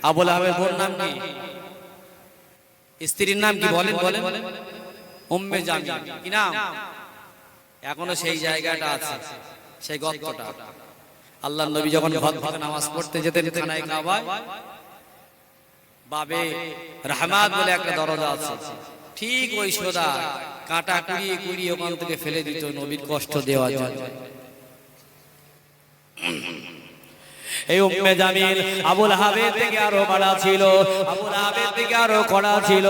আবুল আহাবের বোন নাম কি? স্ত্রীর নাম কি বলেন বলেন? উম্মে জামিল। কি নাম? এখনো সেই জায়গাটা আছে, সেই গর্তটা। আল্লাহর নবী যখন ঘর থেকে নামাজ পড়তে যেতেন খানায় কাবায়, বাবে রহমাত বলে একটা দরজা আছে, ঠিক ওই সোজা কাঁটা কুড়িয়ে কুড়িয়ে ওখান থেকে ফেলে দিত নবীর কষ্ট দেওয়ার জন্য। এই উম্মে জামিল আবুল আহাবের থেকে আরো বড় ছিল, আবুল আহাবের থেকে আরো কড়া ছিল।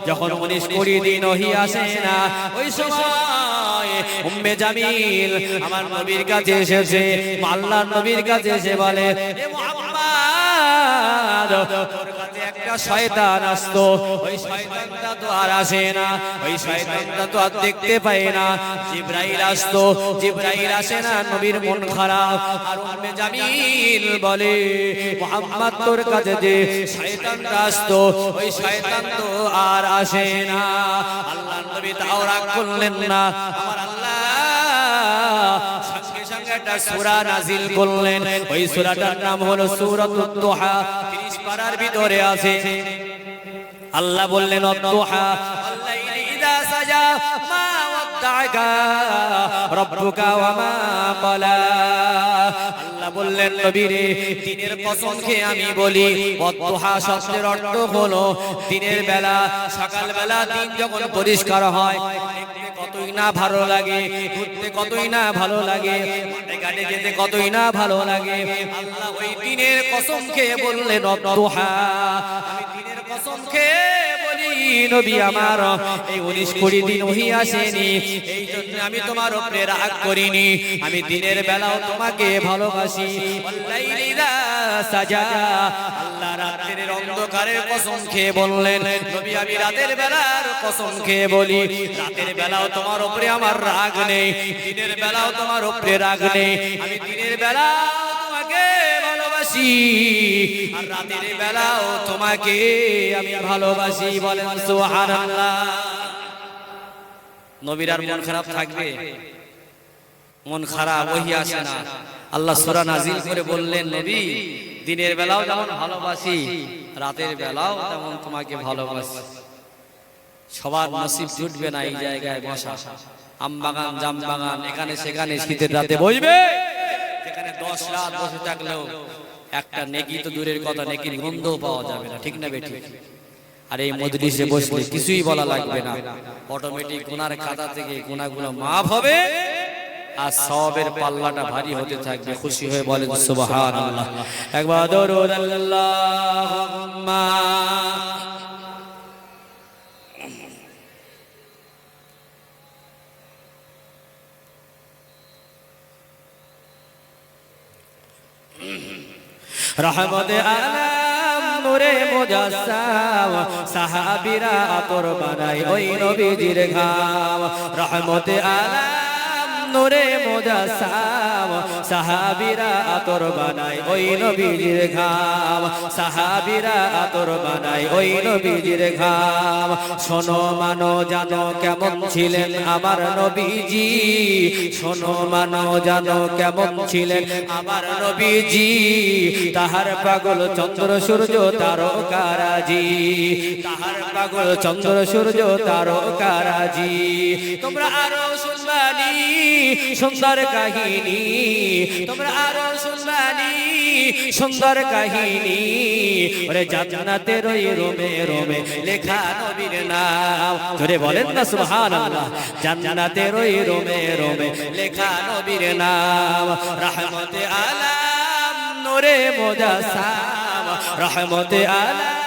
যখন 19-20 দিন ওহী আসে না, ওই সময় উম্মে জামিল আমার নবীর কাছে এসেছে, আল্লাহর নবীর কাছে এসে বলে, এ মুহাম্মদ, তোর কাছে একটা শয়তান আসতো, ওই শয়তানটা তো আর আসে না, ওই শয়তানটা তো আর দেখতে পাই না। জিবরাইল আসতো, জিবরাইল আসে না, নবীর মন খারাপ। আর উম্মে জামিল বলে, মুহাম্মদ তোর কাছে যে শয়তানটা আসতো, ওই শয়তান তো আর আসে না। আল্লাহর নবী তাও রাগ করলেন না। আমার আল্লাহ সঙ্গে সঙ্গে একটা সূরা নাজিল করলেন, ওই সূরাটার নাম হলো সূরাতুদ দুহা। 30 পারার ভিতরে আছে। আল্লাহ বললেন, আদ-দুহা ওয়াল-লাইলি ইযা সাজা মা ওয়াদ্দা'আকা রাব্বুকা ওয়া মা ক্বালা। আল্লাহ বললেন, নবী রে, দিনের কসম খেয়ে আমি বলি, ওয়াদ-দুহা শব্দের অর্থ হলো দিনের বেলা, সকাল বেলা দিন যখন পরিষ্কার হয়, কতই না ভালো লাগে, ঘুরতে কতই না ভালো লাগে, মাঠে ঘাটে যেতে কতই না ভালো লাগে। আল্লাহ ওই দিনের কসম খেয়ে বললেন, আদ-দুহা, আমি দিনের কসম খেয়ে বলি নবী আমার, এই 19-20 দিন ওহী আসেনি, এই জন্য আমি তোমার উপরে রাগ করিনি, আমি দিনের বেলাও তোমাকে ভালোবাসি। ওয়াল-লাইলি ইযা সাজা, আল্লাহ রাতের অন্ধকারের কসম খেয়ে বললেন, নবী আমি রাতের বেলার কসম খেয়ে বলি, রাতের বেলাও তোমার উপরে আমার রাগ নেই, দিনের বেলাও তোমার উপরে রাগ নেই, আমি দিনের বেলাও তোমাকে ভালোবাসি, আর রাতের বেলাও তোমাকে আমি ভালোবাসি। বলেন সুবহানাল্লাহ। নবীর আর মন খারাপ থাকবে? মন খারাপ, ওহী আসে না। আল্লাহ সূরা নাজিল করে বললেন, নবী দিনের বেলাও যেমন ভালোবাসি, রাতের বেলাও তেমন তোমাকে ভালোবাসি। সবার নসিব জুটবে না এই জায়গায় বসা, আম বাগান, জাম বাগান, এখানে সেখানে শীতের রাতে বসবে, যেখানে 10 রাত বসে থাকলেও একটা নেকি তো দূরের কথা, নেকির গন্ধও পাওয়া যাবে না। ঠিক না বেটি? আর এই মজলিসে বসলে কিছুই বলা লাগবে না, অটোমেটিক গুনার খাতা থেকে গুনাহগুলো মাফ হবে, আর সওয়াবের পাল্লাটা ভারী হতে থাকবে। খুশি হয়ে বলেন সুবহানাল্লাহ। একবার দরুদ আল্লাহুম্মা রহমতে আলম নূরে মুজাসসাম, সাহাবীরা আতর বানাই ওই নবীজির ঘাম। রহমতে আলম নূরে মুজাসসাম, সাহাবীরা আতর বানাই ওই নবীজির ঘাম, সাহাবীরা আতর বানাই ওই নবীজির ঘাম। শোনো মানো জানো কেমন ছিলেন আমার নবীজি, শোনো মানো জানো কেমন ছিলেন আমার নবীজি, তাহার পাগল চন্দ্র সূর্য তারকারাজি, তাহার পাগল চন্দ্র সূর্য তারকারাজি। তোমরা আরো শুনবানি সুন্দর কাহিনী, তোমরা আরো শুনবানি সুন্দর কাহিনী, ওরে জান্নাতের ওই রোমে রোমে লেখা নবীর নাম। জোরে বলেন না সুবহানাল্লাহ। জান্নাতের ওই রোমে রোমে লেখা নবীর নাম। রহমতে আলম নূরে মুজাসসাম, রহমতে আলম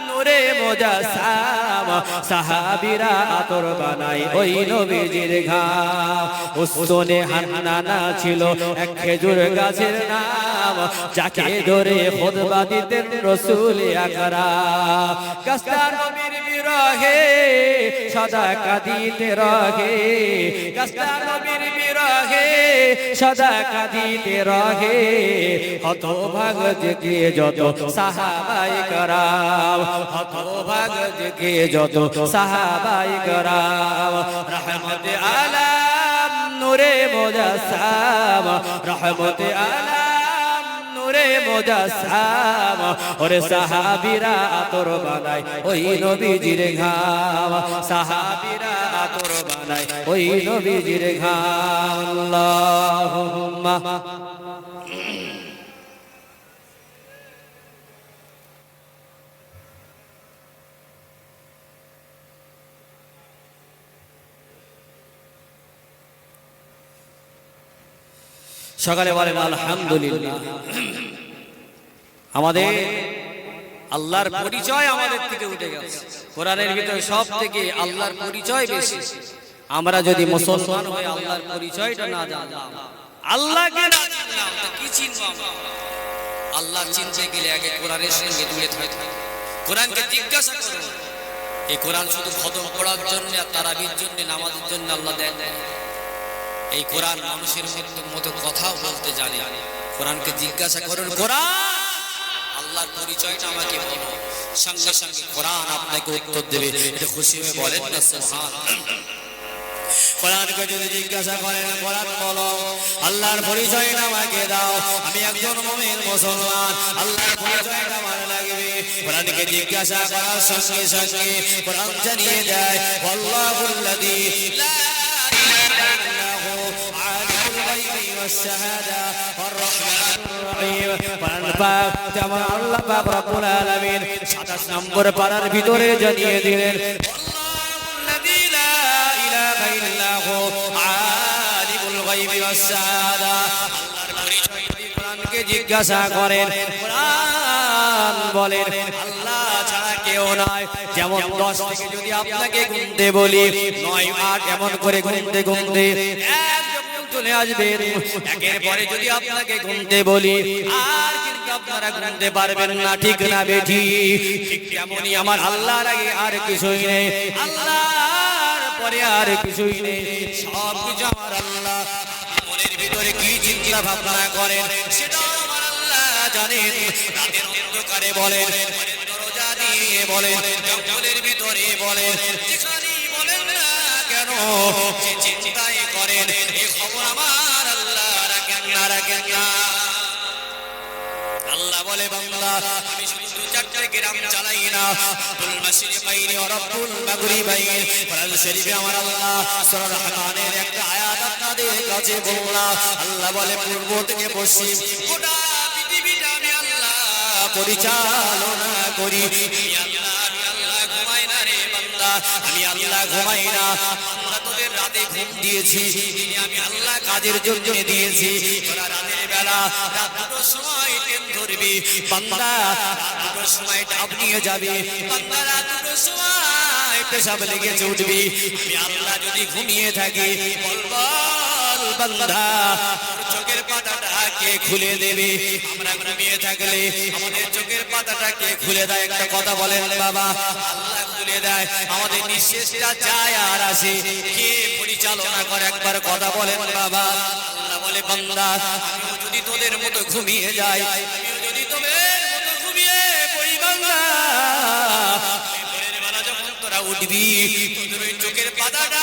নূরে মুজাসসাম, সাহাবীরা আতর বানাই ওই নবীজির ঘাম। উসনে হান্নানা ছিল এক খেজুর গাছের নাম, যাকে ধরে খুতবা দিতেন রাসূল আকরাম। গাছটা নবীর বিরহে সদা কাঁদিতে রহে, গাছটা নবীর বিরহে সদা কাঁদিতে রহে। হতভাগ যে যত সাহাবায়ে কেরাম, হতভাগ যে যত সাহাবায়ে কেরাম। রহমতে আলম নূরে মুজাসসাম, রহমতে আলম নূরে মুজাসসাম ওরে সাহাবীরা আতর বানায় ওই নবীজির ঘাম সাহাবীরা আতর বানায় ওই নবীজির ঘাম আল্লাহুম্মা সকালে বলেন আলহামদুলিল্লাহ। আমাদের আল্লাহর পরিচয় আমাদের থেকে উঠে গেছে। কোরআনের ভিতরে সব থেকে আল্লাহর পরিচয় বেশি। আমরা যদি মুসলমান হই আল্লাহর পরিচয়টা না জানলাম, আল্লাহকে না জানলাম তা কি চিনব আমরা? আল্লাহ চিনতে গেলে আগে কোরআনের সঙ্গে জুড়ে থাকতে হবে। কোরআনকে জিজ্ঞাসা করুন, এই কোরআন শুধু খতম করার জন্য আর তারাবির জন্য নামাজের জন্য আল্লাহ দেন? এই কোরআন মানুষের মতো কথাও বলতে জানে। কোরআনকে জিজ্ঞাসা করুন, কোরআন আল্লাহর পরিচয়টা আমাকে বলো। সঙ্গে সঙ্গে কোরআন আপনাকে উত্তর দেবে। এটা খুশি হয়ে বলেন না সুবহানাল্লাহ। কোরআনকে যদি জিজ্ঞাসা করেন, কোরআন বলো আল্লাহর পরিচয়টা আমাকে দাও, আমি একজন মুমিন মুসলমান, আল্লাহর পরিচয়টা আমার লাগবে। কোরআনকে জিজ্ঞাসা করার সঙ্গে সঙ্গে কোরআন জানিয়ে দেয়, আল্লাহুল্লাযী লা والشهادة والرحمن الرحيم যেমন আল্লাহ পাক রব্বুল আলামিন 27 নম্বর পারার ভিতরে জানিয়ে দিলেন, আল্লাহুল্লাযী লা ইলাহা ইল্লা হু আলিমুল গায়বি ওয়াস শাহাদা। আল্লাহর পরিচয় যদি কোরআনকে জিজ্ঞাসা করেন, কোরআন বলেন আল্লাহ ছাড়া কেউ নাই। যেমন 10 থেকে যদি আপনাকে গুনতে বলি 9 8 এমন করে গুনতে গুনতে চলে আসবেন। একের পরে যদি আপনাকে গুনতে বলি আর কিন্তু আপনারা গুনতে পারবেন না, ঠিক না বেঠি? ঠিক তেমনই আমার আল্লাহর আগে আর কিছুই নেই, আল্লাহর পরে আর কিছুই নেই, সব কিছু আমার আল্লাহ। মনের ভিতরে কি চিন্তা ভাবনা করেন সেটাও আমার আল্লাহ জানেন। রাতের অন্ধকারে বলেন, দরজা দিয়ে বলেন, জঙ্গলের ভিতরে বলেন, যেখানেই বলেন না কেন যে চিন্তাই করেন, এই খবর আমার আল্লাহ রাখেন না, রাখেন না। আল্লাহ বলে, বান্দা আমি শুধু 2-4টে গ্রাম চালাই না, রব্বুল মাশরিকাইন ওয়া রব্বুল মাগরিবাইন। কোরআন শরীফে আমার আল্লাহ সূরা রহমানের একটা আয়াত আপনাদের কাছে বললাম। আল্লাহ বলে, পূর্ব থেকে পশ্চিম গোটা পৃথিবীটা আমি আল্লাহ পরিচালনা করি। আমি আল্লাহ ঘুমাই না রে বান্দা, আমি আল্লাহ ঘুমাই না। বান্দা তোদের রাতে ঘুম দিয়েছি, আমি আল্লাহ কাজের জন্য দিয়েছি। তোরা রাতের বেলা রাত 2টার সময় ট্রেন ধরবি, বান্দা রাত 2টার সময় ডাব নিয়ে যাবি, বান্দা রাত 2টার সময় পেশাব লেগে উঠবি। আমি আল্লাহ যদি ঘুমিয়ে থাকি, বল বান্দা চোখের পাতাটা কে খুলে দেবে? আমরা ঘুমিয়ে থাকলে আমাদের চোখের পাতাটা কে খুলে দেয়? একটা কথা বলেন বাবা, আল্লাহ খুলে দেয়। আমাদের নিঃশ্বাসটা যায় আর আসে, কে পরিচালনা করে? একবার কথা বলেন বাবা। আল্লাহ বলে, বান্দা আমিও যদি তোদের মতো ঘুমিয়ে যাই, আমিও যদি তোদের মতো ঘুমিয়ে পড়ি, বান্দা ভোরের বেলা যখন তোরা উঠবি, তোদের ওই চোখের পাতাটা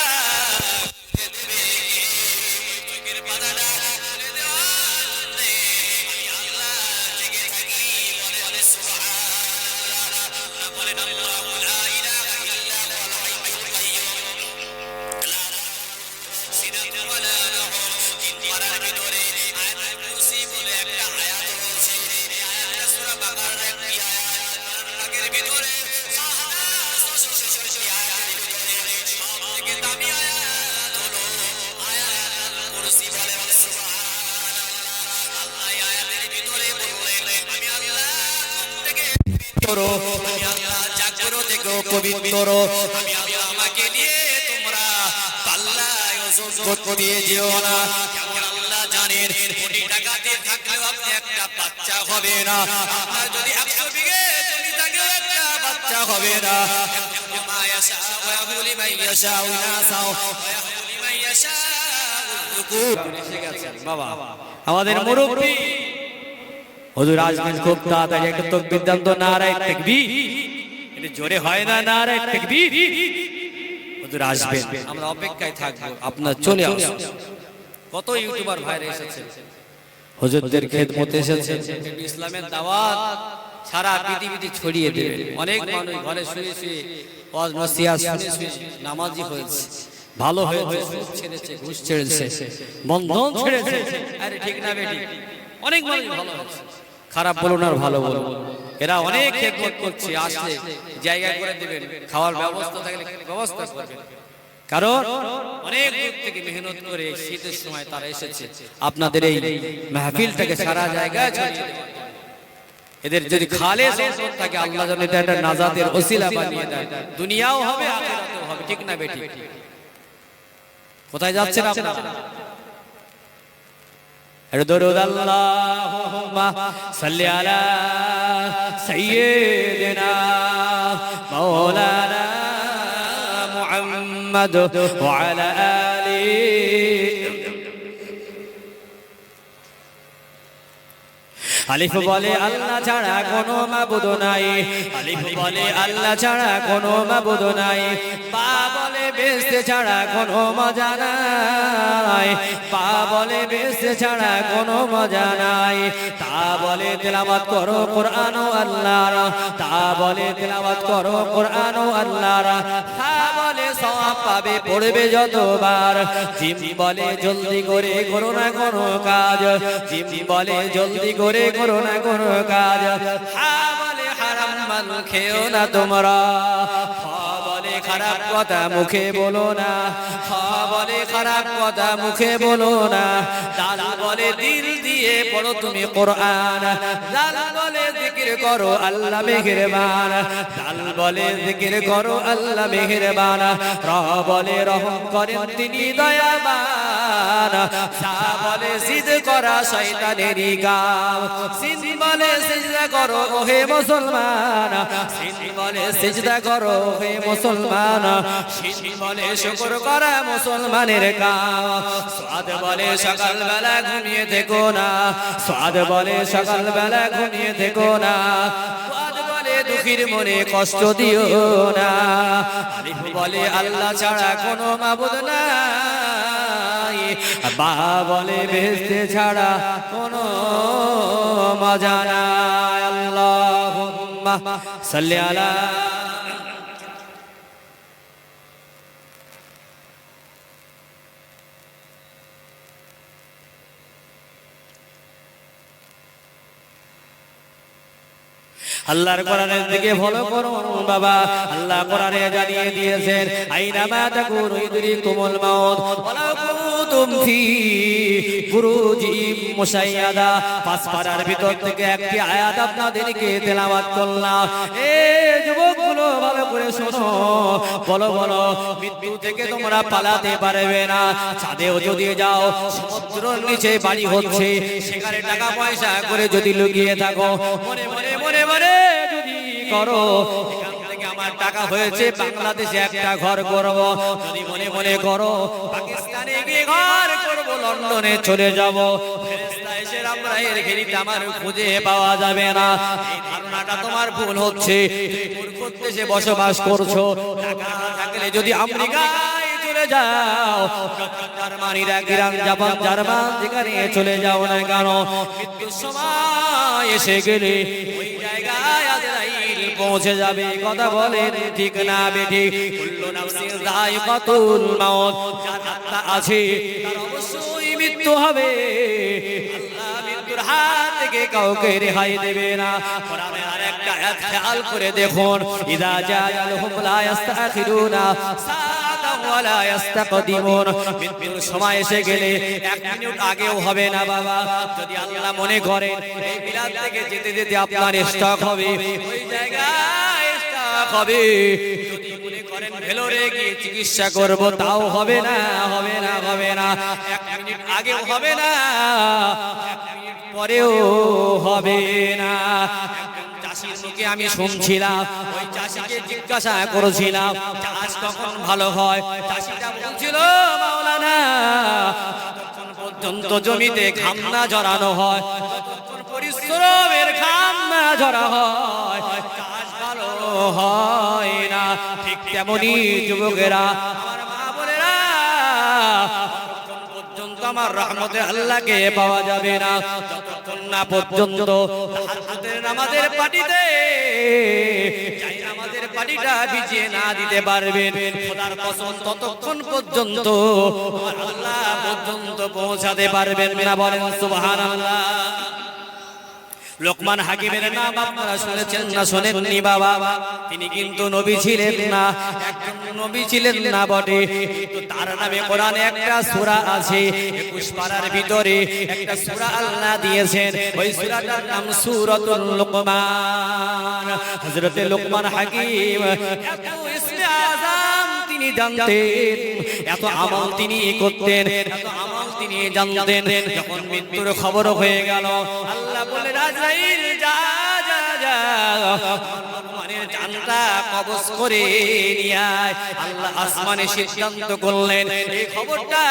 পবিত্র, আমি আল্লাহ আমাকে নিয়ে তোমরা পাল্লায় ওজন দিয়ে যেও না। কেমন আল্লাহ জানেন, কোটি টাকাতে থাকলেও আপনি একটা বাচ্চা হবে না। আপনার যদি 100 বিঘে জমি থাকেও একটা বাচ্চা হবে না। বাবা আমাদের মুরব্বী হুজুর আসবেন খুব তাড়াতাড়ি, একটা তাকবীর দেন তো, নারায়ে তাকবীর। এটা জোরে হয় না, নারায়ে তাকবীর। হুজুর আসবেন, আমরা অপেক্ষায় থাকবো, আপনারা চলে আসুন। কত ইউটিউবার ভাইরা এসেছে, হুজুরদের খেদমতে এসেছেন, ইসলামের দাওয়াত সারা পৃথিবীতে ছড়িয়ে দেবেন। অনেক মানুষ ঘরে শুয়ে শুয়ে ওয়াজ নসিহত শুনে শুনে নামাজি হয়েছে, ভালো হয়েছে, সুদ ছেড়েছে, ঘুষ ছেড়েছে, বন্ধন ছেড়েছে। আরে ঠিক না বেটি? অনেক মানুষ ভালো হয়েছে, খারাপ বলুন আর ভালো বলুন। এরা অনেক খেদমত করছে, আসলে জায়গা করে দিবেন, খাওয়ার ব্যবস্থা থাকলে ব্যবস্থা করবেন। কারণ অনেক দূর থেকে মেহনত করে শীতের সময় তারা এসেছে আপনাদের এই মাহফিলটাকে সারা জায়গায় ছড়িয়ে দেবে। এদের যদি খালেস নিয়ত থাকে, আল্লাহ যেন এটা একটা নাজাতের ওসিলা বানিয়ে দেয়, দুনিয়াও হবে আখিরাতেও হবে। ঠিক না বেটি? কোথায় যাচ্ছেন আপনারা? দরুদ আল্লাহুম্মা সাল্লি আলা সাইয়্যিদিনা মাওলানা মুহাম্মদ ওয়া আলা আলিহি। আলিফ বলে আল্লাহ ছাড়া কোনো মাবুদ নাই, আলিফ বলে আল্লাহ ছাড়া কোনো মাবুদ নাই, পা বলে বেহেশত ছাড়া কোনো মজা নাই, পা বলে বেহেশত ছাড়া কোনো মজা নাই, তা বলে তেলাওয়াত করো কোরআন ও আল্লাহর, তা বলে তেলাওয়াত করো কোরআন ও আল্লাহর, হা বলে সওয়াব পাবে পড়বে যতবার, জিম বলে জলদি করে করো না কোনো কাজ, জিম বলে জলদি করে করো না কোনো কাজ, হা বলে হারাম মাল খেও না তোমরা, হা বলে খারাপ কথা মুখে বলো না, হা বলে খারাপ কথা মুখে বলো না, দাল বলে দিল দিয়ে পড়ো তুমি কোরআন, দাল বলে জিকির করো আল্লাহ মেহেরবান, দাল বলে জিকির করো আল্লাহ মেহেরবান, রা বলে রহম করেন তিনি দয়াবান, সা বলে জিদ করা শয়তানেরই কাম, সিন বলে সিজদা করো ওহে মুসলমান, সিন বলে সিজদা করো ওহে মুসলমান, সিন বলে শুকর করা মুসলমানের কাম, সাদ বলে সকাল বেলা ঘুমিয়ে থেকো না, সাদ বলে সকাল বেলা ঘুমিয়ে থেকো না, সাদ বলে দুঃখীর মনে কষ্ট দিও না, আলিফ বলে আল্লাহ ছাড়া কোনো মাবুদ নাই, বা বলে বেহেশত ছাড়া কোনো মজা নাই। আল্লাহুম্মা সাল্লি আলা আল্লাহর কোরআনের দিকে ফলো করুন বাবা। আল্লাহ কোরআনে জানিয়ে দিয়েছেন আইনামা তাকুনু ইদরিকুমুল মাউত ওয়ালাউ কুনতুম ফি বুরুজিম মুশাইয়াদা। পাঁচ পারার ভিতর থেকে একটি আয়াত আপনাদেরকে তেলাওয়াত করলাম। এ যুবকগুলো ভালো করে শোনো, বলো বলো মৃত্যু থেকে তোমরা পালাতে পারবে না। চাঁদেও যদি যাও, সমুদ্রের নিচে বাড়ি হচ্ছে, সেখানে টাকা পয়সা করে যদি লুকিয়ে থাকো, মনে মনে মনে মনে যদি করো এখান থেকে আমার টাকা হয়েছে বাংলাদেশে একটা ঘর করব, যদি মনে মনে করো পাকিস্তানে গিয়ে ঘর করব, লন্ডনে চলে যাব, ফেরেশতা এসে আমরা এর ঘেরিতে আমার খুঁজে পাওয়া যাবে না, এই ধারণাটা তোমার ভুল হচ্ছে। মূর্খ দেশে বসবাস করছো, টাকা থাকলে যদি আমেরিকায় চলে যাও, জার্মানিরা ইরান জাপান জার্মান যেখানে চলে যাও না কেন, মৃত্যুর সময় এসে গেলে ওই জায়গায় আজরাইল পৌঁছে যাবে। কথা বলেন ঠিক না বেঠিক? কুল্লু নাফসিন যায়িকাতুল মাউত, যার আত্মা আছে তার অবশ্যই মৃত্যু হবে। আল্লাহ মৃত্যুর হাত থেকে কাউকে রেহাই দেবে না। কোরআনের আরেকটা আয়াত খেয়াল করে দেখুন, ইযা জাআলহুম লা ইস্তাখিরুনা সাআতান ওয়া লা ইস্তাকদিমুন। মৃত্যুর সময় এসে গেলে এক মিনিট আগেও হবে না বাবা। যদি আল্লাহ মনে করেন এই বিলাদ থেকে যেতে যেতে আপনার স্টক হবে, ওই জায়গায় স্টক হবে। যদি মনে করেন ভেলোরে গিয়ে চিকিৎসা করব, তাও হবে না, হবে না, হবে না। এক মিনিট আগেও হবে না, এক মিনিট পরেও হবে না। চাষির মুখে আমি শুনছিলাম, ওই চাষিকে জিজ্ঞাসা করেছিলাম চাষ কখন ভালো হয়। চাষিটা বলছিল, মাওলানা যতক্ষণ পর্যন্ত জমিতে ঘাম না ঝরানো হয়, যতক্ষণ পরিশ্রমের ঘাম না ঝরা হয়, চাষ ভালো হয় না। ঠিক তেমনি যুবকেরা, আমার মা বোনেরা, যতক্ষণ পর্যন্ত আমার রহমতে আল্লাহকে পাওয়া যাবে না যতক্ষণ না পর্যন্ত তাহাজ্জুদের নামাজের পাটিতে যাই আমাদের পাটিটা ভিজিয়ে না দিতে পারবেন খোদার কসম ততক্ষণ পর্যন্ত আমার আল্লাহ পর্যন্ত পৌঁছাতে পারবেন না বলেন সুবহানাল্লাহ। লোকমান হাকিমের নাম আপনারা শুনেছেন না শোনেননি বাবা? তিনি কিন্তু নবী ছিলেন না, একজন নবী ছিলেন না বটে, কিন্তু তার নামে কোরআনে একটা সূরা আছে, 21 পারার ভিতরে একটা সূরা আল্লাহ দিয়েছেন, ওই সূরাটার নাম সূরাতুল লুকমান। হযরত লোকমান হাকিম এত ইসমে আযম তিনি জানতেন, এত আমল তিনি করতেন, এত আমল তিনি জানতেন। যখন মৃত্যুর খবর হয়ে গেল আল্লাহ বললেন আজরাইল যা যা যা লোকমানের জানটা কবজ করে নিয়ে আয়। আল্লাহ আসমানে সিদ্ধান্ত করলেন এই খবরটা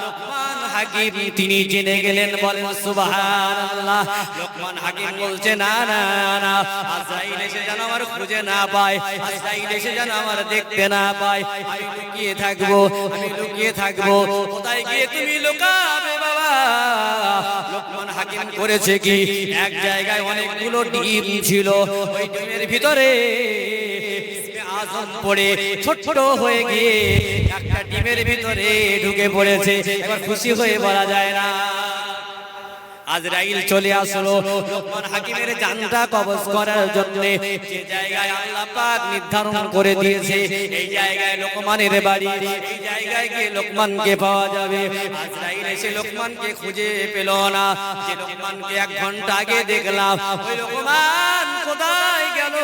লোকমান হাকিম তিনি জেনে গেলেন বলেন সুবহানাল্লাহ। লোকমান হাকিম বলছে না না না, আজরাইল এসে যেন আমার খুঁজে না পায়, আজরাইল এসে যেন আমার দেখতে না পায়, আমি লুকিয়ে থাকবো, আমি লুকিয়ে থাকবো। কোথায় গিয়ে তুমি লুকাবে বাবা? লোকমান হাকিম করেছে কি, এক জায়গায় অনেকগুলো ডিম ছিল, ওই ডিমের ভিতরে ইসমে আযম পড়ে ছোট হয়ে গিয়ে একটা ডিমের ভিতরে ঢুকে পড়েছে। এবার খুশি হয়ে বলা যায় না। আজরাইল চলে আসলো লোকমান হাকিমের জানটা কবজ করার জন্য। যে জায়গায় আল্লাহ পাক নির্ধারণ করে দিয়েছে এই জায়গায় লোকমানের বাড়ি, এই জায়গায় গিয়ে লোকমানকে পাওয়া যাবে। আজরাইল এসে লোকমানকে খুঁজে পেল না। যে লোকমানকে 1 ঘন্টা আগে দেখলাম, ওই লোকমান কোথায় গেল?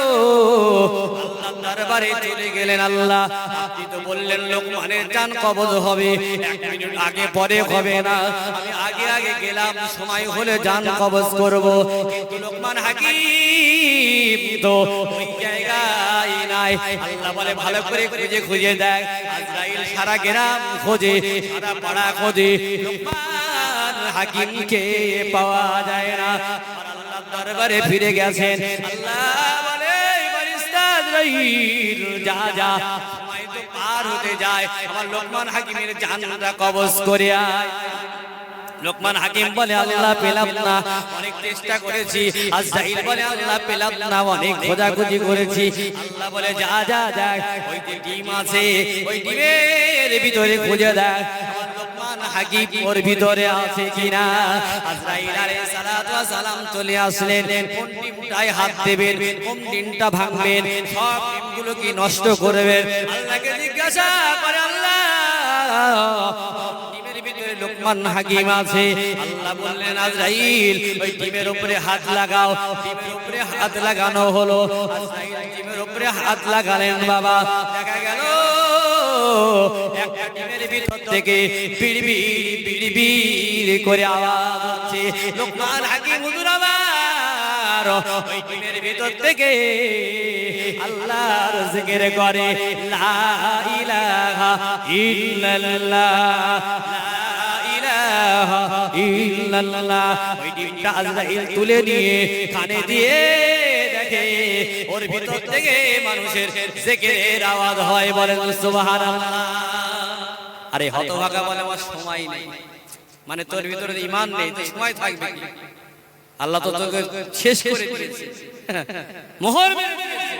আল্লাহর দরবারে চলে গেলেন। আল্লাহ আপনি তো বললেন লোকমানের জান কবজ হবে, 1 মিনিট আগে পরে হবে না, আমি আগে আগে গেলাম, সময় হলে জান কবজ করব। কিন্তু লোকমান হাকিম তো ওই জায়গায় নাই। আল্লাহ বলে ভালো করে খুঁজে খুঁজে দেখ। আজরাইল সারা গ্রাম খোঁজে, সারা পাড়া খোঁজে, লোকমান হাকিমকে পাওয়া যায় না। আল্লাহর দরবারে ফিরে গেছেন। আল্লাহ বলে ফেরেশতা আজরাইল যা যা, সময় তো পার হতে যায়, আমার লোকমান হাকিমের জানটা কবজ করে আয়। লোকমান হাকিম বলে আল্লাহ পেলাম না, অনেক চেষ্টা করেছি। আজরাইল বলে আল্লাহ পেলাম না, অনেক খোঁজাখুঁজি করেছি। আল্লাহ বলে যা যা দেখ, ওই যে ডিম আছে ওই ডিমের ভিতরে খুঁজে দেখ আমার লোকমান হাকিম ওর ভিতরে আছে কিনা। আজরাইল আলাইহিস সালাতু ওয়াস সালাম চলে আসলেন। কোন ডিমটায় হাত দেবেন, কোন ডিমটা ভাঙবেন, সব ডিমগুলো কি নষ্ট করবেন? আল্লাহকে জিজ্ঞাসা করে আল্লাহ লোকমান হাকিম আছে। আল্লাহ বললেন আজরাইল ওই ডিমের উপরে হাত লাগাও। ডিমের উপরে হাত লাগানো হলো। আজরাইল ডিমের উপরে হাত লাগালেন বাবা, দেখা গেল একটা ডিমের ভিতর থেকে বিড়বিড় বিড়বিড় করে আওয়াজ হচ্ছে। লোকমান হাকিম হুজুর আবার ওই ডিমের ভিতর থেকে আল্লাহর জিকির করে লা ইলাহা ইল্লাল্লাহ ইল্লাল্লাহ। ওই ডিমটা আজরাইল তুলে নিয়ে কানে দিয়ে দেখে ওর ভিতর থেকে মানুষের জিকিরের আওয়াজ হয়। বলেন সুবহানাল্লাহ। আরে হতভাগা বলে আমার সময় নেই, মানে তোর ভিতরে ঈমান নেই, তো সময় থাকবে কি? আল্লাহ তো তোকে শেষ করে দিয়েছে, মোহর মেরে দিয়েছে।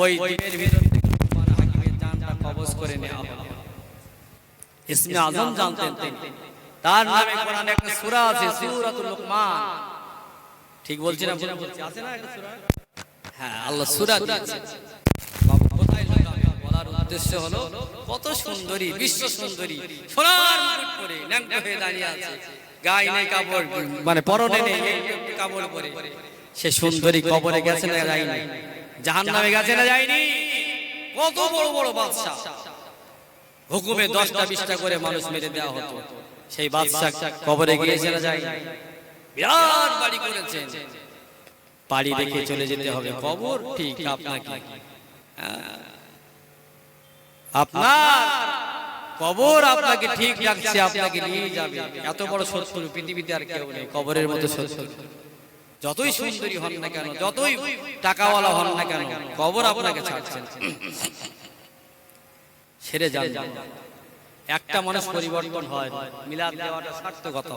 ওই ডিমের ভিতর থেকে লোকমান হাকিমের জানটা কবজ করে নেওয়া হলো। ইসমে আযম জানতেন তিনি, তার নামে কোরআনে একটা সূরা আছে সূরাতুল লুকমান। ঠিক বলছি না? ভুল বলছি? আছে না একটা সূরা? হ্যাঁ, আল্লাহ সূরা দিয়েছে। বাবা কোথায় লাগাবে? বলার উদ্দেশ্য হলো কত সুন্দরী, বিশ্ব সুন্দরী, সোনার মুকুট পরে ন্যাংটো হয়ে দাঁড়িয়ে আছে, গায়ে নেই কাপড়, মানে পরনে নেই কাপড় পরে। সে সুন্দরী কবরে গেছে না যায়নি? জাহান্নামে গেছে না যায়নি? কত বড় বড় বাদশা, হুকুমে 10টা 20টা করে মানুষ মেরে দেওয়া হতো। সেই বাদশা কবরে গিয়েছে না যায়নি? বিরাট বাড়ি করেছেন, বাড়ি রেখে চলে যেতে হবে। কবর ঠিক আপনাকে, আপনার কবর আপনাকে ঠিক রাখছে, আপনাকে নিয়ে যাবে। এত বড় শত্রু পৃথিবীতে আর কেউ নেই কবরের মতো শত্রু। যতই সুন্দরী হন না কেন, যতই টাকাওয়ালা হন না কেন, কবর আপনাকে ছাড়ছেন, ছেড়ে যান। একটা মানুষ পরিবর্তন হয়, মিলাদ দেওয়াটা সার্থকতা।